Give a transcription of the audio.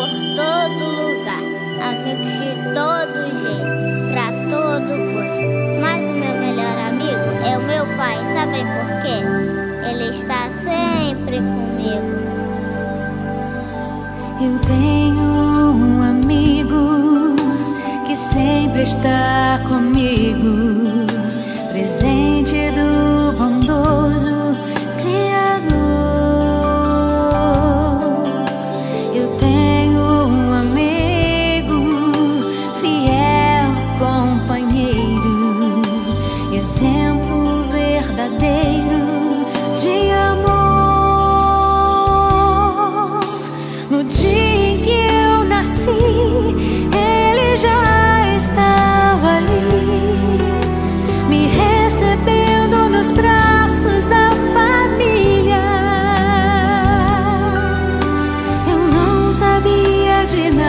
por todo lugar, amigos de todo jeito, pra todo gosto. Mas o meu melhor amigo é o meu pai, sabem por quê? Ele está sempre comigo. Eu tenho um amigo que sempre está comigo, presente do bondoso Criador. Eu tenho um amigo, fiel companheiro, exemplo verdadeiro de amor. No dia em que eu nasci, ele já estava ali, me recebendo nos braços da família. Eu não sabia de nada,